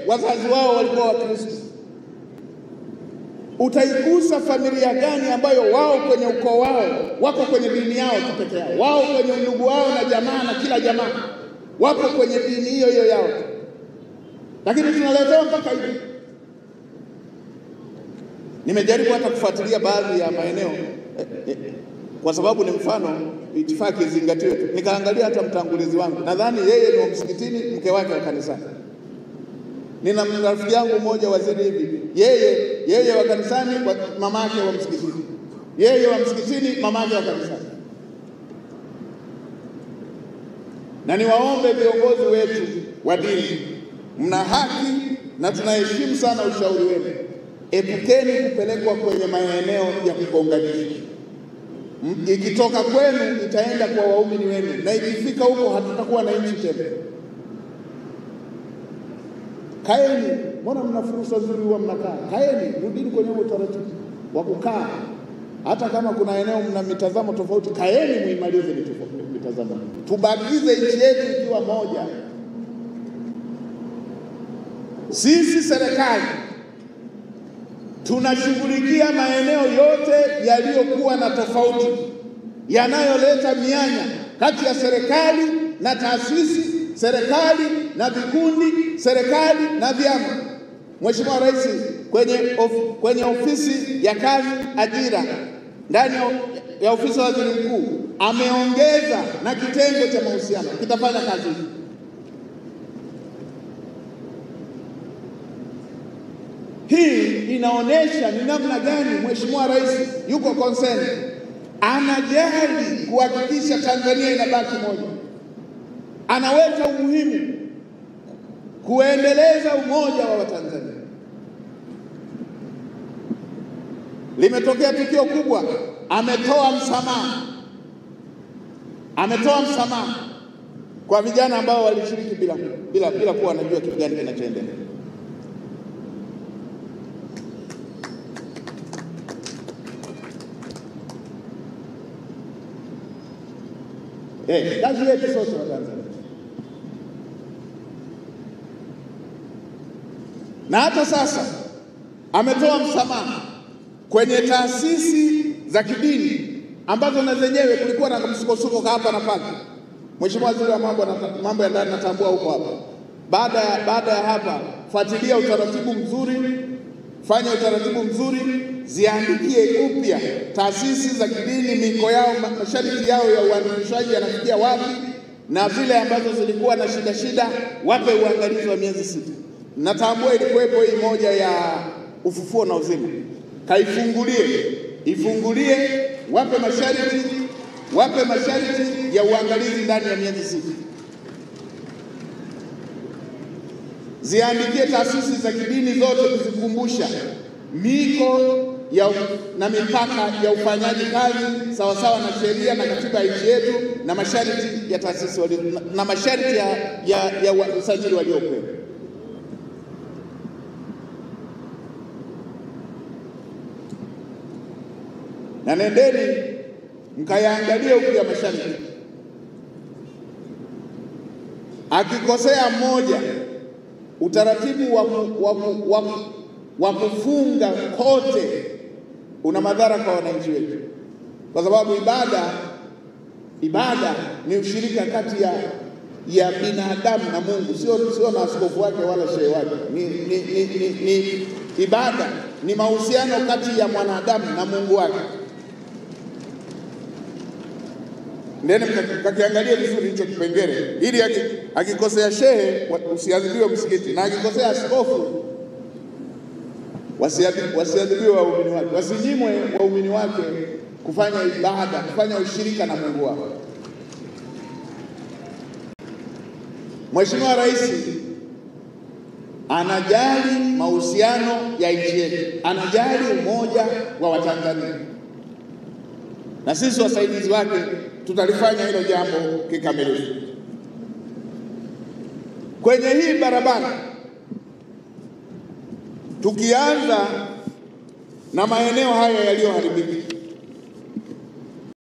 wazazi wao walikuwa Wakristo? Utaigusa familia gani ambayo wao kwenye ukoo wao wako kwenye dini yao pekee yao, wao kwenye undugu wao na jamaa na kila jamaa wako kwenye dini hiyo hiyo yao, lakini tunaletewa mpaka hivi. Nimejaribu hata kufuatilia baadhi ya maeneo kwa sababu ni mfano itifaki zingatiwe. Nikaangalia hata mtangulizi wangu, nadhani yeye ni wa msikitini, mke wake wa kanisani. Nina rafiki yangu mmoja waziri hivi, yeye wa kanisani, mama yake wa msikitini, yeye wa msikitini, mama yake wa kanisani. Na niwaombe viongozi wetu wa dini, mna haki na tunaheshimu sana ushauri wenu. Epukeni kupelekwa kwenye maeneo ya kugonganisha. Ikitoka kwenu itaenda kwa waumini wenu, na ikifika huko hatutakuwa na nchi tena. Kaeni, mbona mna fursa nzuri huwa mnakaa? Kaeni, rudini kwenye utaratibu wa kukaa. Hata kama kuna eneo mna mitazamo tofauti, kaeni muimalize mitazamo. Tubakize nchi yetu ikiwa moja. Sisi serikali tunashughulikia maeneo yote yaliyokuwa na tofauti, yanayoleta mianya kati ya serikali na taasisi, serikali na vikundi, serikali na vyama. Mheshimiwa Rais kwenye ofisi ya kazi ajira, ndani ya ofisi ya Waziri Mkuu, ameongeza na kitengo cha mahusiano kitafanya kazi hii. Hii inaonesha ni namna gani Mheshimiwa Rais yuko concerned, anajali kuhakikisha Tanzania inabaki moja. Anaweka umuhimu kuendeleza umoja wa Watanzania. Limetokea tukio kubwa, ametoa msamaha kwa vijana ambao walishiriki bila kuwa wanajua kitu gani kinachoendelea. Kazi yetu sote wa Tanzania. Na hata sasa ametoa msamaha kwenye taasisi za kidini ambazo na zenyewe kulikuwa na msukosuko hapa na pale. Mheshimiwa Waziri wa mambo ya ndani natambua huko hapa. Baada ya hapa, fuatilia utaratibu mzuri, fanya utaratibu mzuri, ziandikie upya taasisi za kidini, miko yao, masharti yao ya uandikishaji yanafikia wapi, na vile ambazo zilikuwa na shida wape uangalizi wa miezi 6. Natambua ilikuwepo hii moja ya ufufuo na uzima. Ifungulie, wape masharti ya uangalizi ndani ya miezi 6. Ziandikie taasisi za kidini zote kuzikumbusha miko na mipaka ya ufanyaji kazi sawasawa na sheria na katiba ya nchi yetu, na masharti ya taasisi na masharti ya usajili waliopewa. Na nendeni mkayaangalie upya masharti. Akikosea mmoja, utaratibu wa kufunga kote una madhara kwa wananchi wetu, kwa sababu ibada ni ushirika kati ya binadamu na Mungu, sio na askofu wake wala shehe wake. Ni ibada, ni mahusiano kati ya mwanadamu na Mungu wake. Ndeni mkakiangalia vizuri hicho kipengele, ili akikosea shehe usiadhibiwe msikiti, na akikosea askofu wasiadhibiwe waumini wake, wasinyimwe waumini wake kufanya ibada, kufanya ushirika na Mungu wao. Mheshimiwa Rais anajali mahusiano ya nchi yetu, anajali umoja wa Watanzania, na sisi wasaidizi wake tutalifanya hilo jambo kikamilifu. Kwenye hii barabara, tukianza na maeneo haya yaliyoharibika,